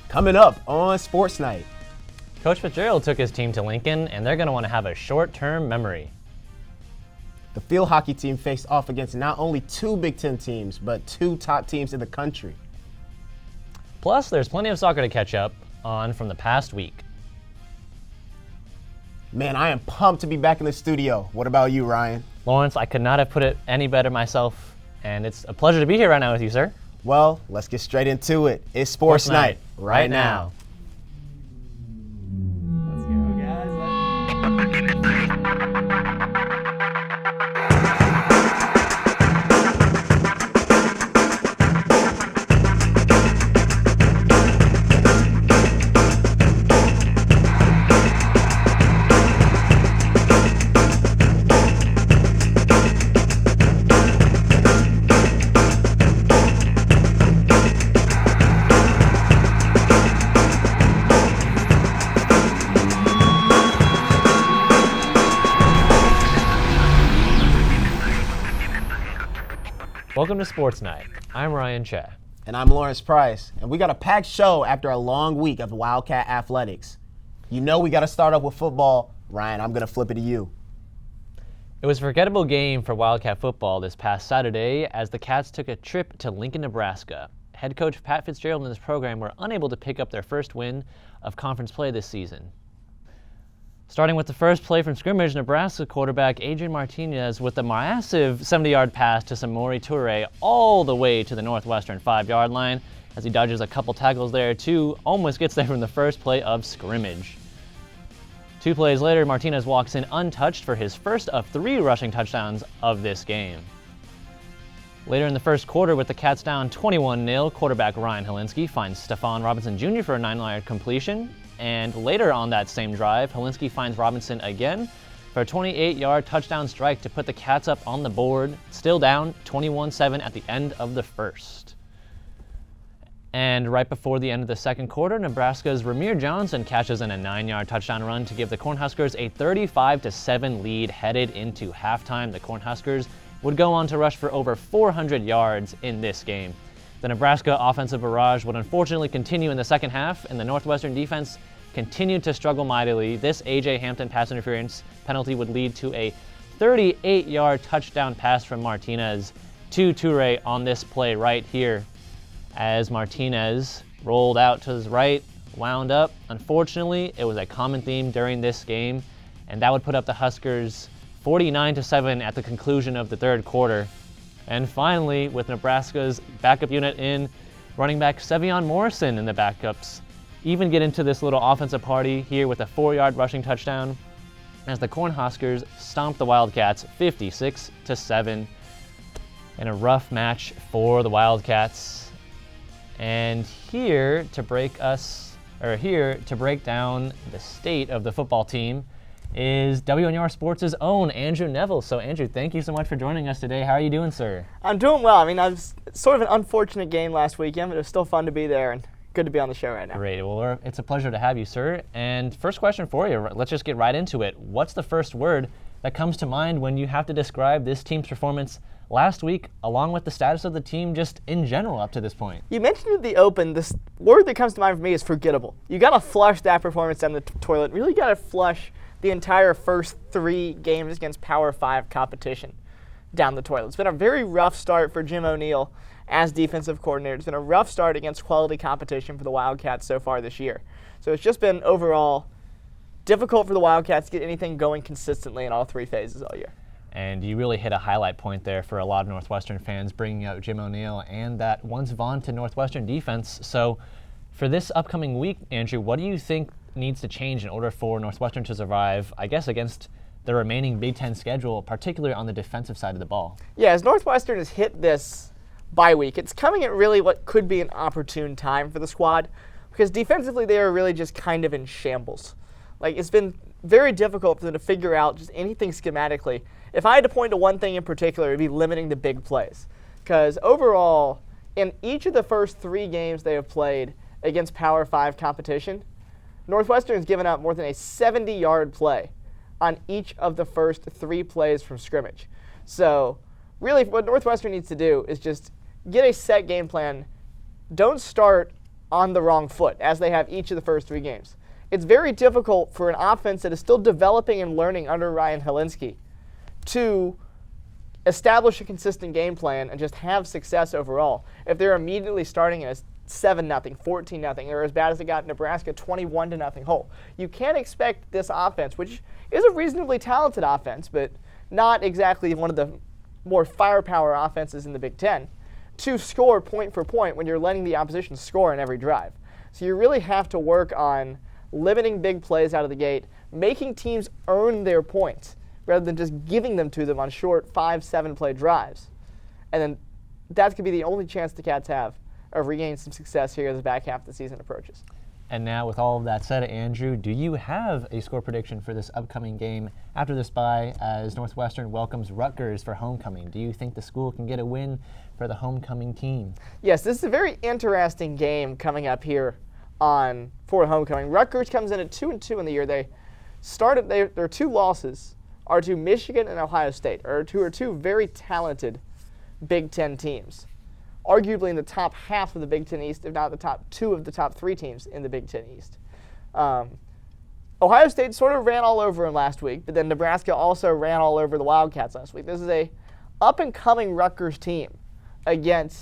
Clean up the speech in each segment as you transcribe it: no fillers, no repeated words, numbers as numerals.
Coming up on Sportsnight. Coach Fitzgerald took his team to Lincoln, and they're going to want to have a short-term memory. The field hockey team faced off against not only two Big Ten teams, but two top teams in the country. Plus, there's plenty of soccer to catch up on from the past week. Man, I am pumped to be back in the studio. What about you, Ryan? Lawrence, I could not have put it any better myself, and it's a pleasure to be here right now with you, sir. Well, let's get straight into it. It's Sports Night right now. Let's go, guys. Welcome to Sports Night. I'm Ryan Choe. And I'm Lawrence Price. And we got a packed show after a long week of Wildcat athletics. You know we got to start off with football. Ryan, I'm going to flip it to you. It was a forgettable game for Wildcat football this past Saturday as the Cats took a trip to Lincoln, Nebraska. Head coach Pat Fitzgerald and his program were unable to pick up their first win of conference play this season. Starting with the first play from scrimmage, Nebraska quarterback Adrian Martinez with a massive 70-yard pass to Samori Toure all the way to the Northwestern 5-yard line. As he dodges a couple tackles there too, almost gets there from the first play of scrimmage. 2 plays later, Martinez walks in untouched for his first of 3 rushing touchdowns of this game. Later in the first quarter, with the Cats down 21-0, quarterback Ryan Helinski finds Stephon Robinson Jr. for a 9-yard completion. And later on that same drive, Helinski finds Robinson again for a 28-yard touchdown strike to put the Cats up on the board, still down 21-7 at the end of the first. And right before the end of the second quarter, Nebraska's Ramir Johnson catches in a 9-yard touchdown run to give the Cornhuskers a 35-7 lead headed into halftime. The Cornhuskers would go on to rush for over 400 yards in this game. The Nebraska offensive barrage would unfortunately continue in the second half, and the Northwestern defense continued to struggle mightily. This A.J. Hampton pass interference penalty would lead to a 38-yard touchdown pass from Martinez to Toure on this play right here. As Martinez rolled out to his right, wound up. Unfortunately, it was a common theme during this game, and that would put up the Huskers 49-7 at the conclusion of the third quarter. And finally, with Nebraska's backup unit in, running back Sevion Morrison in the backups even get into this little offensive party here with a 4-yard rushing touchdown as the Cornhuskers stomp the Wildcats 56-7 in a rough match for the Wildcats. And here to break down the state of the football team is WNUR Sports' own Andrew Neville. So Andrew, thank you so much for joining us today. How are you doing, sir? I'm doing well. I mean, it was sort of an unfortunate game last weekend, but it was still fun to be there and good to be on the show right now. Great. Well, it's a pleasure to have you, sir. And first question for you, let's just get right into it. What's the first word that comes to mind when you have to describe this team's performance last week, along with the status of the team just in general up to this point? You mentioned in the open, this word that comes to mind for me is forgettable. You got to flush that performance down the toilet. Really got to flush the entire first 3 games against Power 5 competition down the toilet. It's been a very rough start for Jim O'Neill as defensive coordinator. It's been a rough start against quality competition for the Wildcats so far this year. So it's just been overall difficult for the Wildcats to get anything going consistently in all 3 phases all year. And you really hit a highlight point there for a lot of Northwestern fans, bringing out Jim O'Neill and that once vaunted Northwestern defense. So for this upcoming week, Andrew, what do you think needs to change in order for Northwestern to survive, I guess, against the remaining Big Ten schedule, particularly on the defensive side of the ball? Yeah, as Northwestern has hit this bye week, it's coming at really what could be an opportune time for the squad, because defensively they are really just kind of in shambles. Like, it's been very difficult for them to figure out just anything schematically. If I had to point to one thing in particular, it would be limiting the big plays. Because overall, in each of the first 3 games they have played against Power 5 competition, Northwestern's given up more than a 70-yard play on each of the first 3 plays from scrimmage. So really what Northwestern needs to do is just get a set game plan. Don't start on the wrong foot, as they have each of the first 3 games. It's very difficult for an offense that is still developing and learning under Ryan Helinski to establish a consistent game plan and just have success overall if they're immediately starting as 7-0, 14-0, or as bad as it got Nebraska 21-0 hole. You can't expect this offense, which is a reasonably talented offense, but not exactly one of the more firepower offenses in the Big Ten, to score point for point when you're letting the opposition score in every drive. So you really have to work on limiting big plays out of the gate, making teams earn their points rather than just giving them to them on short 5-7 play drives. And then that's going to be the only chance the Cats have of regaining some success here as the back half of the season approaches. And now, with all of that said, Andrew, do you have a score prediction for this upcoming game after this bye as Northwestern welcomes Rutgers for homecoming? Do you think the school can get a win for the homecoming team? Yes, this is a very interesting game coming up here for homecoming. Rutgers comes in at 2-2 in the year. They started their 2 losses are to Michigan and Ohio State, who are 2 very talented Big Ten teams, arguably in the top half of the Big Ten East, if not the top 2 of the top 3 teams in the Big Ten East. Ohio State sort of ran all over them last week, but then Nebraska also ran all over the Wildcats last week. This is a up-and-coming Rutgers team that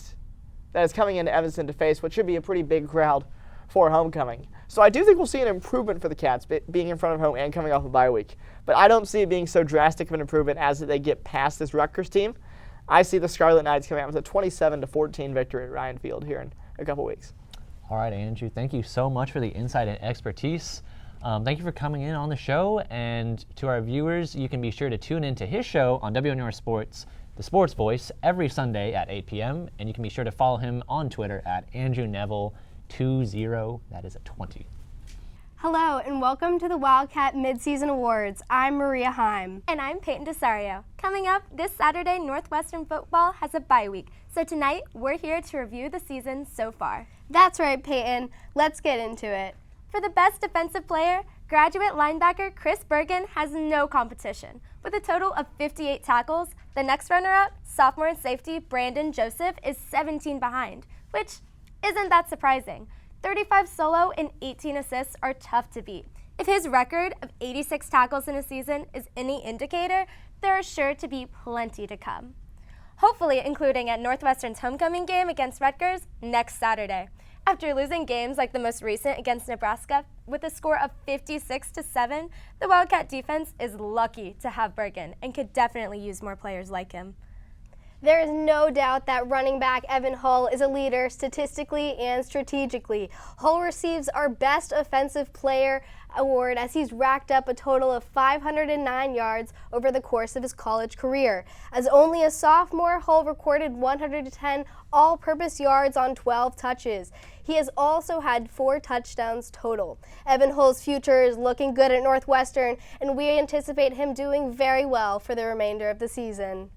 is coming into Evanston to face what should be a pretty big crowd for homecoming. So I do think we'll see an improvement for the Cats being in front of home and coming off a bye week. But I don't see it being so drastic of an improvement as they get past this Rutgers team. I see the Scarlet Knights coming out with a 27-14 victory at Ryan Field here in a couple weeks. All right, Andrew, thank you so much for the insight and expertise. Thank you for coming in on the show. And to our viewers, you can be sure to tune into his show on WNUR Sports, The Sports Voice, every Sunday at 8 p.m. And you can be sure to follow him on Twitter at AndrewNeville20. That is a 20. Hello, and welcome to the Wildcat Midseason Awards. I'm Maria Heim. And I'm Peyton Desario. Coming up this Saturday, Northwestern football has a bye week. So tonight, we're here to review the season so far. That's right, Peyton. Let's get into it. For the best defensive player, graduate linebacker Chris Bergen has no competition. With a total of 58 tackles, the next runner-up, sophomore safety Brandon Joseph, is 17 behind, which isn't that surprising. 35 solo and 18 assists are tough to beat. If his record of 86 tackles in a season is any indicator, there are sure to be plenty to come. Hopefully including at Northwestern's homecoming game against Rutgers next Saturday. After losing games like the most recent against Nebraska with a score of 56-7, the Wildcat defense is lucky to have Bergen and could definitely use more players like him. There is no doubt that running back Evan Hull is a leader statistically and strategically. Hull receives our Best Offensive Player award as he's racked up a total of 509 yards over the course of his college career. As only a sophomore, Hull recorded 110 all-purpose yards on 12 touches. He has also had 4 touchdowns total. Evan Hull's future is looking good at Northwestern, and we anticipate him doing very well for the remainder of the season.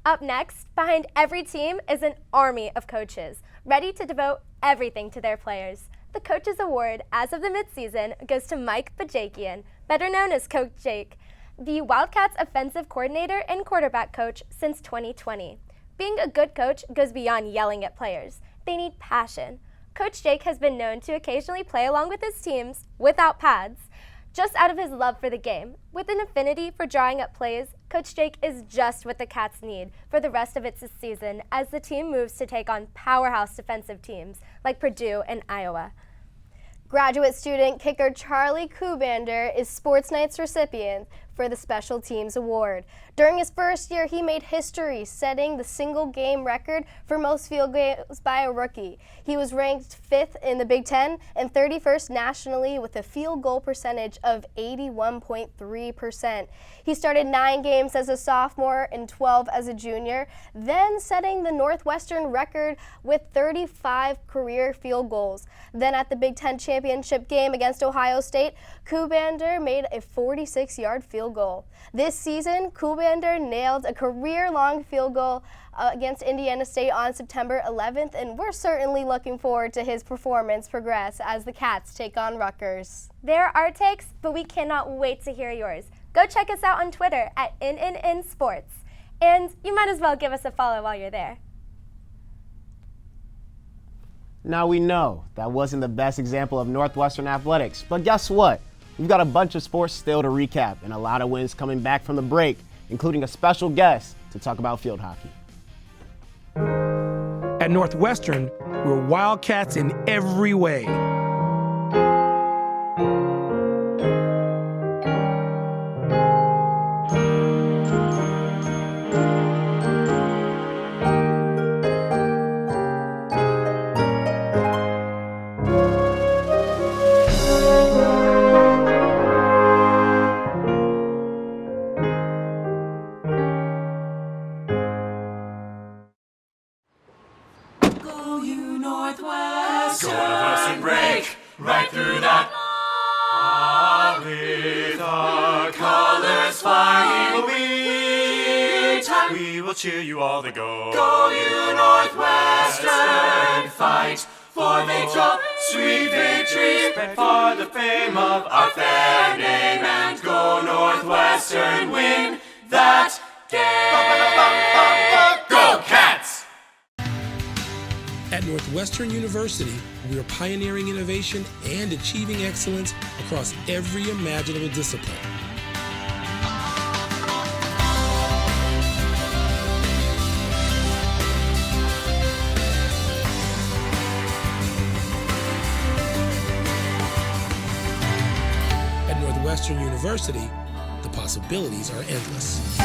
Up next, behind every team is an army of coaches, ready to devote everything to their players. The Coaches Award, as of the midseason, goes to Mike Bajakian, better known as Coach Jake, the Wildcats offensive coordinator and quarterback coach since 2020. Being a good coach goes beyond yelling at players. They need passion. Coach Jake has been known to occasionally play along with his teams without pads, just out of his love for the game. With an affinity for drawing up plays, Coach Jake is just what the Cats need for the rest of its season as the team moves to take on powerhouse defensive teams like Purdue and Iowa. Graduate student kicker Charlie Kubander is Sportsnight's recipient for the Special Teams Award. During his first year, he made history, setting the single-game record for most field goals by a rookie. He was ranked 5th in the Big Ten and 31st nationally with a field goal percentage of 81.3%. He started 9 games as a sophomore and 12 as a junior, then setting the Northwestern record with 35 career field goals. Then at the Big Ten championship game against Ohio State, Kubander made a 46-yard field goal. This season, Kubander nailed a career-long field goal against Indiana State on September 11th, and we're certainly looking forward to his performance progress as the Cats take on Rutgers. There are our takes, but we cannot wait to hear yours. Go check us out on Twitter at NNN Sports, and you might as well give us a follow while you're there. Now we know that wasn't the best example of Northwestern athletics, but guess what? We've got a bunch of sports still to recap and a lot of wins coming back from the break, including a special guest to talk about field hockey. At Northwestern, we're Wildcats in every way. Northwestern break right through that. With our colors flying, we will cheer you all to go. Go you Northwestern, fight for victory, sweet victory, spread for the fame of our fair name, and go Northwestern, win that game. Go Cats! At Northwestern University, we are pioneering innovation and achieving excellence across every imaginable discipline. At Northwestern University, the possibilities are endless.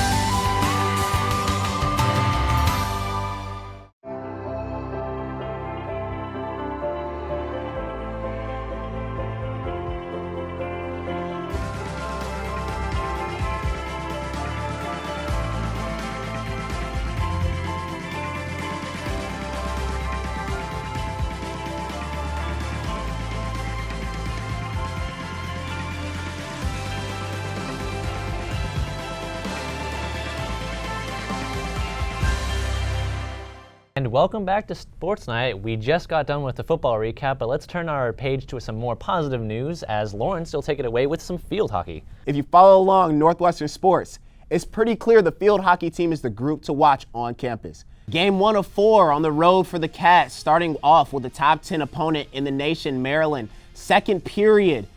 And welcome back to Sports Night. We just got done with the football recap, but let's turn our page to some more positive news as Lawrence will take it away with some field hockey. If you follow along Northwestern sports, it's pretty clear the field hockey team is the group to watch on campus. Game 1 of 4 on the road for the Cats, starting off with the top 10 opponent in the nation, Maryland. Second period,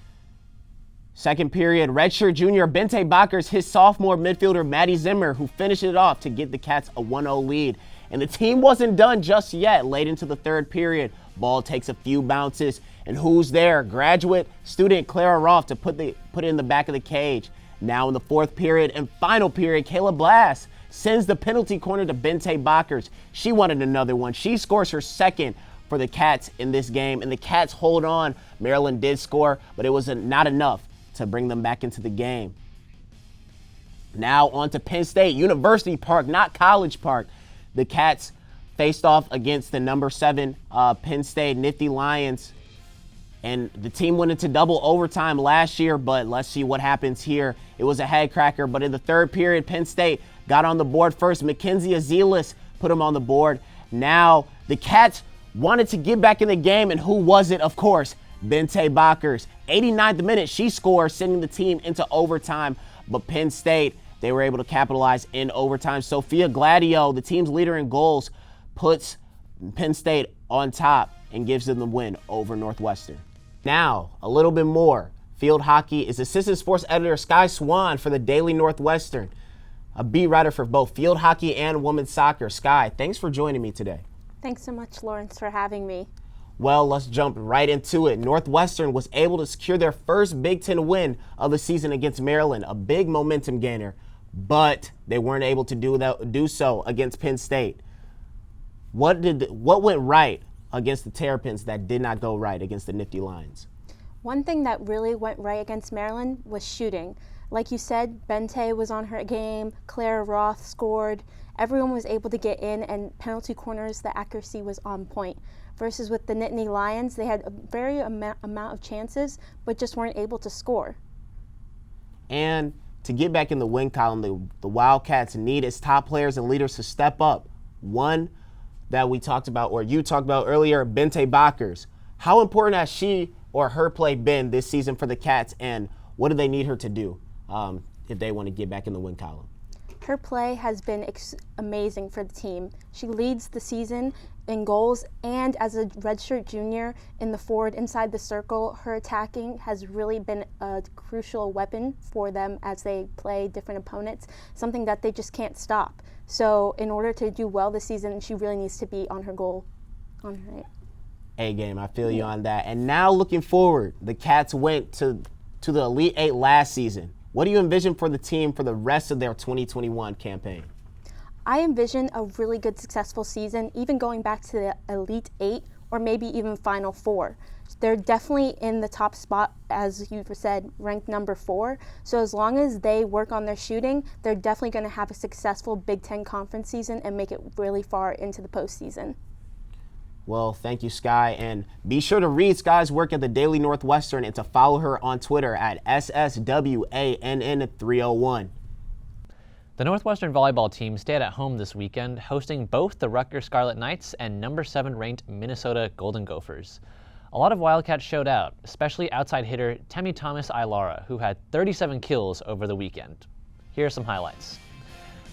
redshirt junior Bente Bakers his sophomore midfielder Maddie Zimmer, who finished it off to get the Cats a 1-0 lead. And the team wasn't done just yet. Late into the third period, ball takes a few bounces, and who's there? Graduate student Clara Roth to put it in the back of the cage. Now in the fourth period and final period, Kayla Blass sends the penalty corner to Bente Bakers. She wanted another one. She scores her second for the Cats in this game, and the Cats hold on. Maryland did score, but it was not enough to bring them back into the game. Now on to Penn State, University Park, not College Park. The Cats faced off against the number 7 Penn State Nifty Lions, and the team went into double overtime last year, but let's see what happens here. It was a head cracker, but in the third period, Penn State got on the board first. Mackenzie Azealis put them on the board. Now the Cats wanted to get back in the game, and who was it? Of course, Bente Bakers. 89th minute, she scored, sending the team into overtime, but Penn State, they were able to capitalize in overtime. Sophia Gladio, the team's leader in goals, puts Penn State on top and gives them the win over Northwestern. Now, a little bit more. Field hockey is assistant sports editor Skye Swann for the Daily Northwestern, a beat writer for both field hockey and women's soccer. Skye, thanks for joining me today. Thanks so much, Lawrence, for having me. Well, let's jump right into it. Northwestern was able to secure their first Big Ten win of the season against Maryland, a big momentum gainer, but they weren't able to do so against Penn State. What went right against the Terrapins that did not go right against the Nifty Lions? One thing that really went right against Maryland was shooting. Like you said, Bente was on her game, Clara Roth scored, everyone was able to get in, and penalty corners, the accuracy was on point. Versus with the Nittany Lions, they had a very amount of chances, but just weren't able to score. And to get back in the win column, the Wildcats need its top players and leaders to step up. One that we talked about, or you talked about earlier, Bente Bakers. How important has she or her play been this season for the Cats, and what do they need her to do if they want to get back in the win column? Her play has been amazing for the team. She leads the season in goals, and as a redshirt junior in the forward inside the circle, her attacking has really been a crucial weapon for them as they play different opponents, something that they just can't stop. So in order to do well this season, she really needs to be on her goal, on her A game. I feel you on that. And now looking forward, the Cats went to the Elite Eight last season. What do you envision for the team for the rest of their 2021 campaign? I envision a really good, successful season, even going back to the Elite Eight or maybe even Final Four. They're definitely in the top spot, as you said, ranked number 4. So as long as they work on their shooting, they're definitely going to have a successful Big Ten conference season and make it really far into the postseason. Well, thank you, Skye. And be sure to read Skye's work at the Daily Northwestern and to follow her on Twitter at SSWANN301. The Northwestern volleyball team stayed at home this weekend, hosting both the Rutgers Scarlet Knights and number 7 ranked Minnesota Golden Gophers. A lot of Wildcats showed out, especially outside hitter Temi Thomas-Ailara, who had 37 kills over the weekend. Here are some highlights.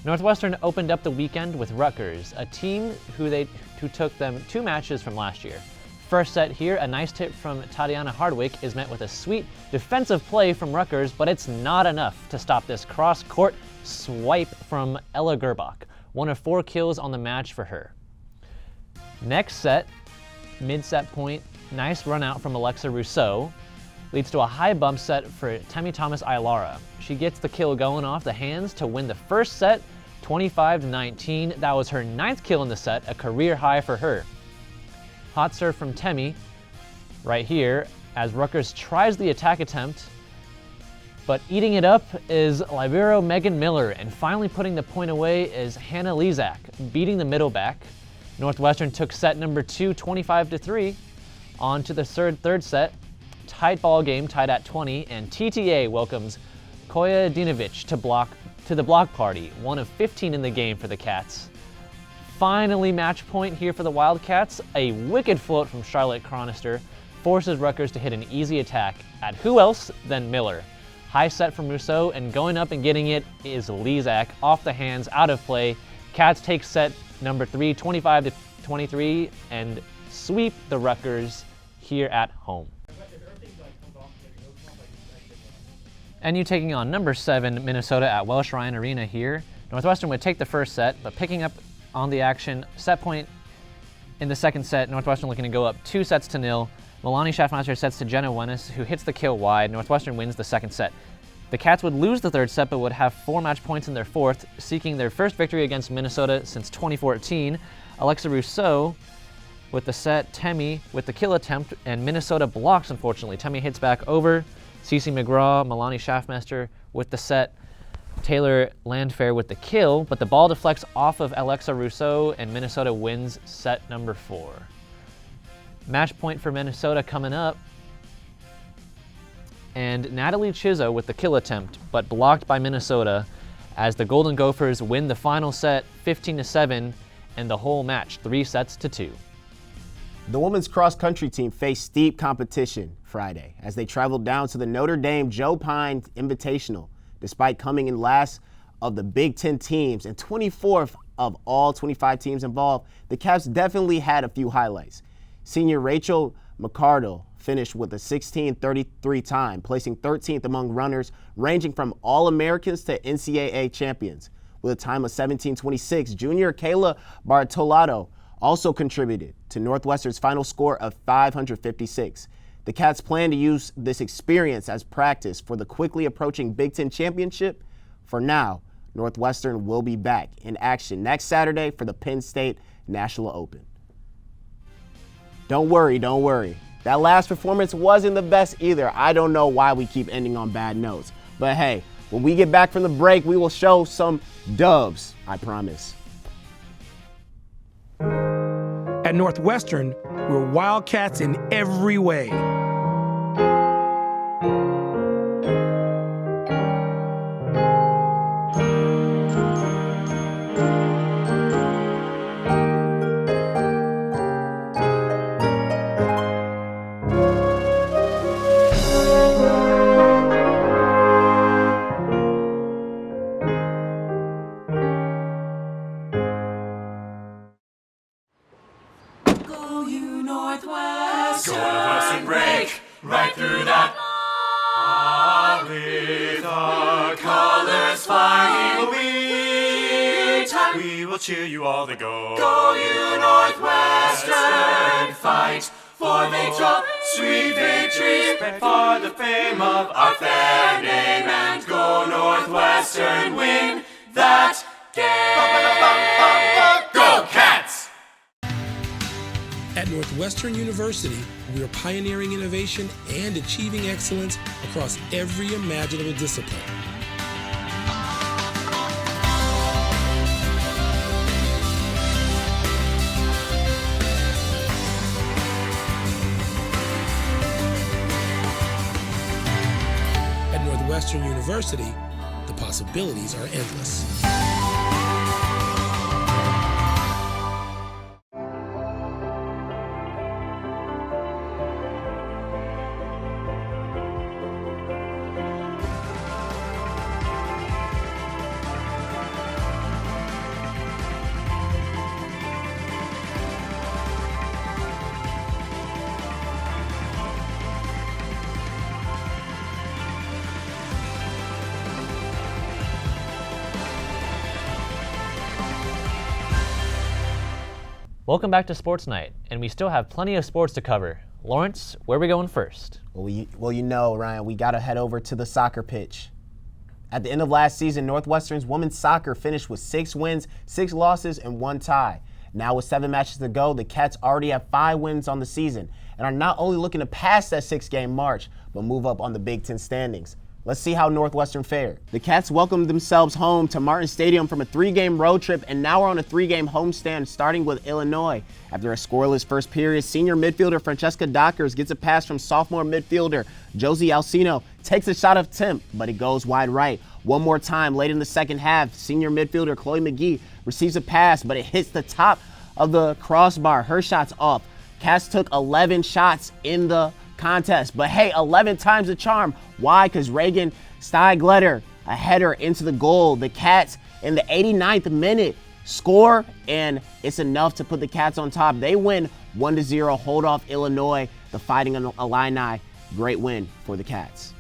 Northwestern opened up the weekend with Rutgers, a team who took them 2 matches from last year. First set here, a nice tip from Tatiana Hardwick is met with a sweet defensive play from Rutgers, but it's not enough to stop this cross-court swipe from Ella Gerbach, one of 4 kills on the match for her. Next set, mid-set point, nice run out from Alexa Rousseau, leads to a high bump set for Temi Thomas-Ailara. She gets the kill going off the hands to win the first set, 25-19. That was her 9th kill in the set, a career high for her. Hot serve from Temi right here as Rutgers tries the attack attempt, but eating it up is libero Megan Miller, and finally putting the point away is Hannah Lezak, beating the middle back. Northwestern took set number 2, 25-3. On to the third set. Tight ball game, tied at 20, and TTA welcomes Koya Dinovich to the block party, one of 15 in the game for the Cats. Finally, match point here for the Wildcats. A wicked float from Charlotte Chronister forces Rutgers to hit an easy attack at who else than Miller. High set from Rousseau, and going up and getting it is Lezak, off the hands, out of play. Cats take set number 3, 25-23, and sweep the Rutgers here at home. NU taking on number 7 Minnesota at Welsh Ryan Arena here. Northwestern would take the first set, but picking up on the action, set point in the second set, Northwestern looking to go up 2-0. Milani Schaffmeister sets to Jenna Wennis, who hits the kill wide. Northwestern wins the second set. The Cats would lose the third set, but would have 4 match points in their fourth, seeking their first victory against Minnesota since 2014. Alexa Rousseau with the set, Temi with the kill attempt, and Minnesota blocks, unfortunately. Temi hits back over. Cece McGraw, Milani Schaffmeister with the set, Taylor Landfair with the kill, but the ball deflects off of Alexa Rousseau, and Minnesota wins set number 4. Match point for Minnesota coming up, and Natalie Chizzo with the kill attempt, but blocked by Minnesota as the Golden Gophers win the final set 15-7 and the whole match 3-2. The women's cross-country team faced steep competition Friday as they traveled down to the Notre Dame Joe Pine Invitational. Despite coming in last of the Big Ten teams and 24th of all 25 teams involved, the Caps definitely had a few highlights. Senior Rachel McCardle finished with a 16:33 time, placing 13th among runners ranging from All-Americans to NCAA champions. With a time of 17:26, junior Kayla Bartolato also contributed to Northwestern's final score of 556. The Cats plan to use this experience as practice for the quickly approaching Big Ten championship. For now, Northwestern will be back in action next Saturday for the Penn State National Open. Don't worry. That last performance wasn't the best either. I don't know why we keep ending on bad notes. But hey, when we get back from the break, we will show some dubs, I promise. At Northwestern, we're Wildcats in every way. break right through that. With our colors flying, we will cheer you all the go. Go you Northwestern, fight for victory, sweet victory, spread for the fame of our fair name, and go Northwestern, win that game. Go Cats! At Northwestern University, we are pioneering innovation and achieving excellence across every imaginable discipline. At Northwestern University, the possibilities are endless. Welcome back to Sports Night, and we still have plenty of sports to cover. Lawrence, where are we going first? Well, you know, Ryan, we got to head over to the soccer pitch. At the end of last season, Northwestern's women's soccer finished with 6 wins, 6 losses, and 1 tie. Now with 7 matches to go, the Cats already have 5 wins on the season and are not only looking to pass that 6-game march, but move up on the Big Ten standings. Let's see how Northwestern fared. The Cats welcomed themselves home to Martin Stadium from a 3-game road trip and now are on a 3-game homestand starting with Illinois. After a scoreless first period, senior midfielder Francesca Dockers gets a pass from sophomore midfielder Josie Alcino, takes a shot of temp, but it goes wide right. One more time late in the second half, senior midfielder Chloe McGee receives a pass, but it hits the top of the crossbar. Her shot's off. Cats took 11 shots in the contest, but hey, 11 times the charm. Why? Because Reagan Skye a header into the goal. The Cats in the 89th minute score, and it's enough to put the Cats on top. They win 1-0, hold off Illinois, the Fighting Illini. Great win for the Cats.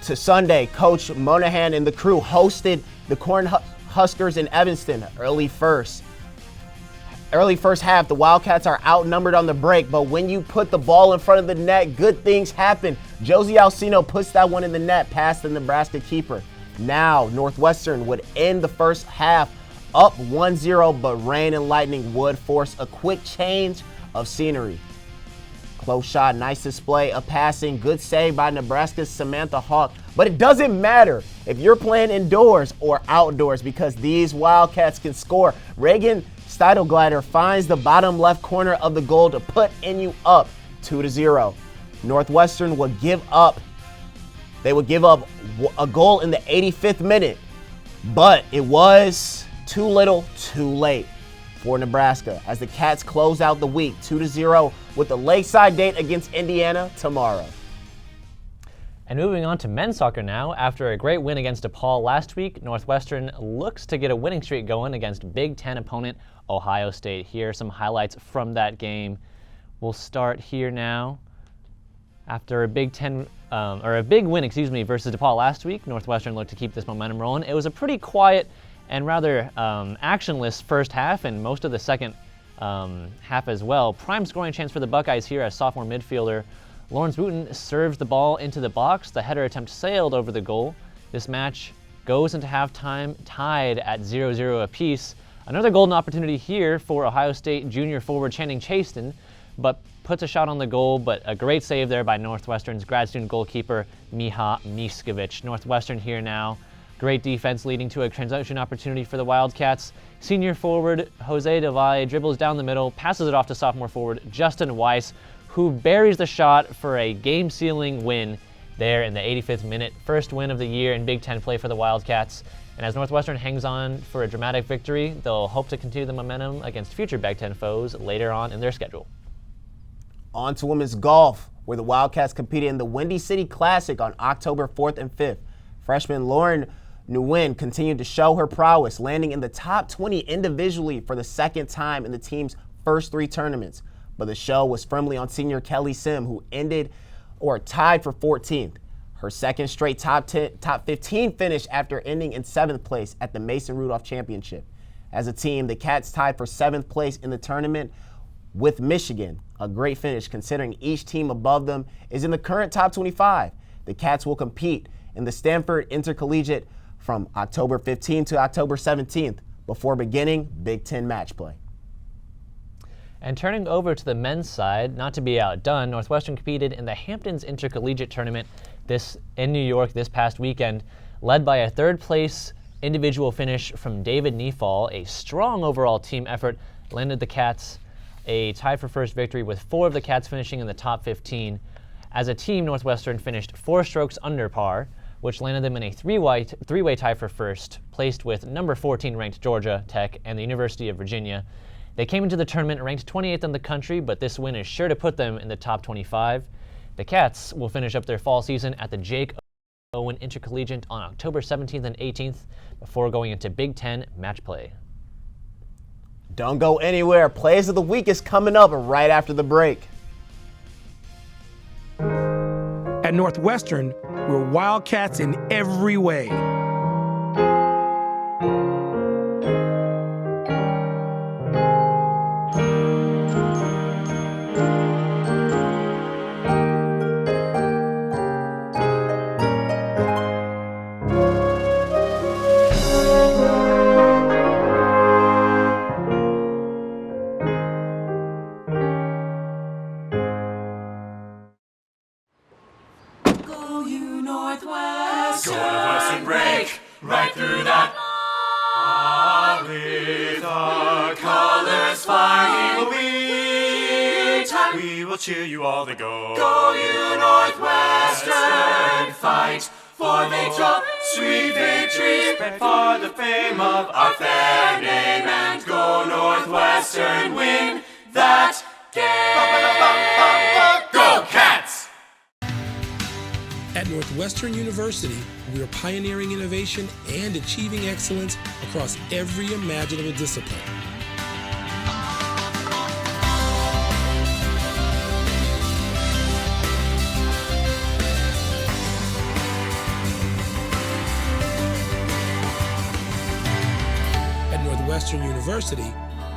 To Sunday, Coach Monahan and the crew hosted the Cornhuskers in Evanston. Early first half, the Wildcats are outnumbered on the break, but when you put the ball in front of the net, good things happen. Josie Alcino puts that one in the net past the Nebraska keeper. Now, Northwestern would end the first half up 1-0, but rain and lightning would force a quick change of scenery. Close shot, nice display of passing, good save by Nebraska's Samantha Hawk. But it doesn't matter if you're playing indoors or outdoors because these Wildcats can score. Reagan Steidelglider finds the bottom left corner of the goal to put NU up 2-0. Northwestern would give up. They would give up a goal in the 85th minute, but it was too little, too late for Nebraska as the Cats close out the week 2-0 with the Lakeside date against Indiana tomorrow. And moving on to men's soccer now, after a great win against DePaul last week, Northwestern looks to get a winning streak going against Big Ten opponent Ohio State. Here are some highlights from that game. We'll start here now. After a big win, versus DePaul last week, Northwestern looked to keep this momentum rolling. It was a pretty quiet and rather actionless first half, and most of the second half as well. Prime scoring chance for the Buckeyes here as sophomore midfielder Lawrence Wooten serves the ball into the box. The header attempt sailed over the goal. This match goes into halftime tied at 0-0 apiece. Another golden opportunity here for Ohio State junior forward Channing Chaston, but puts a shot on the goal, but a great save there by Northwestern's grad student goalkeeper Miha Miskovic. Northwestern here now. Great defense leading to a transition opportunity for the Wildcats. Senior forward Jose Del Valle dribbles down the middle, passes it off to sophomore forward Justin Weiss, who buries the shot for a game-sealing win there in the 85th minute. First win of the year in Big Ten play for the Wildcats. And as Northwestern hangs on for a dramatic victory, they'll hope to continue the momentum against future Big Ten foes later on in their schedule. On to women's golf, where the Wildcats competed in the Windy City Classic on October 4th and 5th. Freshman Lauren Nguyen continued to show her prowess, landing in the top 20 individually for the second time in the team's first 3 tournaments. but the show was firmly on senior Kelly Sim, who tied for 14th. Her second straight top 15 finish after ending in 7th place at the Mason Rudolph Championship. As a team, the Cats tied for 7th place in the tournament with Michigan, a great finish considering each team above them is in the current top 25. The Cats will compete in the Stanford Intercollegiate from October 15th to October 17th before beginning Big Ten match play. And turning over to the men's side, not to be outdone, Northwestern competed in the Hamptons Intercollegiate Tournament in New York this past weekend, led by a third-place individual finish from David Nefall. A strong overall team effort landed the Cats a tie for first victory, with 4 of the Cats finishing in the top 15. As a team, Northwestern finished 4 strokes under par, which landed them in a three-way tie for first, placed with number 14 ranked Georgia Tech and the University of Virginia. They came into the tournament ranked 28th in the country, but this win is sure to put them in the top 25. The Cats will finish up their fall season at the Jake Owen Intercollegiate on October 17th and 18th before going into Big Ten match play. Don't go anywhere. Plays of the Week is coming up right after the break. At Northwestern, we're Wildcats in every way. Northwestern break right through that. With our colors flying, we will cheer you all to go. Go you Northwestern, fight for victory, sweet victory, spread for the fame of our fair name, and go Northwestern, win that game. Go Cats! At Northwestern University, we are pioneering innovation and achieving excellence across every imaginable discipline. At Northwestern University,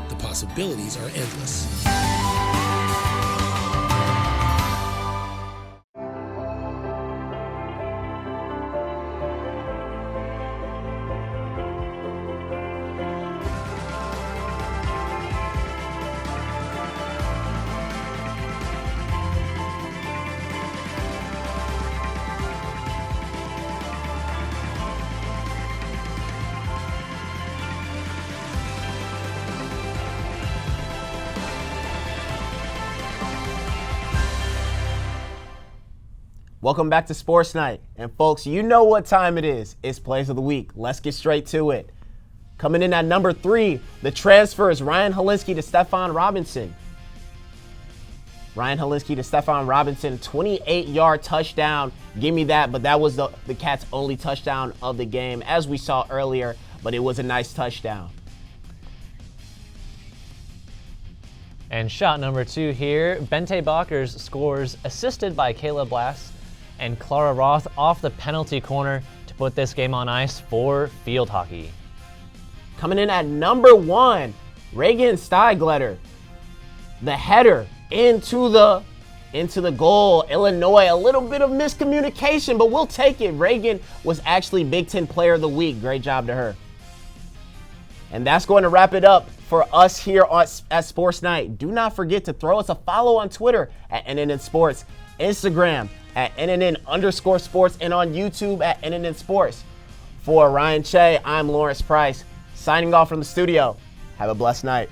the possibilities are endless. Welcome back to Sports Night. And folks, you know what time it is. It's Plays of the Week. Let's get straight to it. Coming in at number 3, the transfers, Ryan Helinski to Stephon Robinson. Ryan Helinski to Stephon Robinson, 28-yard touchdown. Give me that, but that was the Cats' only touchdown of the game, as we saw earlier, but it was a nice touchdown. And shot number 2 here, Bente Bakers scores, assisted by Kayla Blass and Clara Roth off the penalty corner to put this game on ice for field hockey. Coming in at number 1, Reagan Steigletter. The header into the goal. Illinois, a little bit of miscommunication, but we'll take it. Reagan was actually Big Ten Player of the Week. Great job to her. And that's going to wrap it up for us here at Sports Night. Do not forget to throw us a follow on Twitter at NNN Sports, Instagram at NNN_sports, and on YouTube at NNN Sports. For Ryan Choe, I'm Lawrence Price, signing off from the studio. Have a blessed night.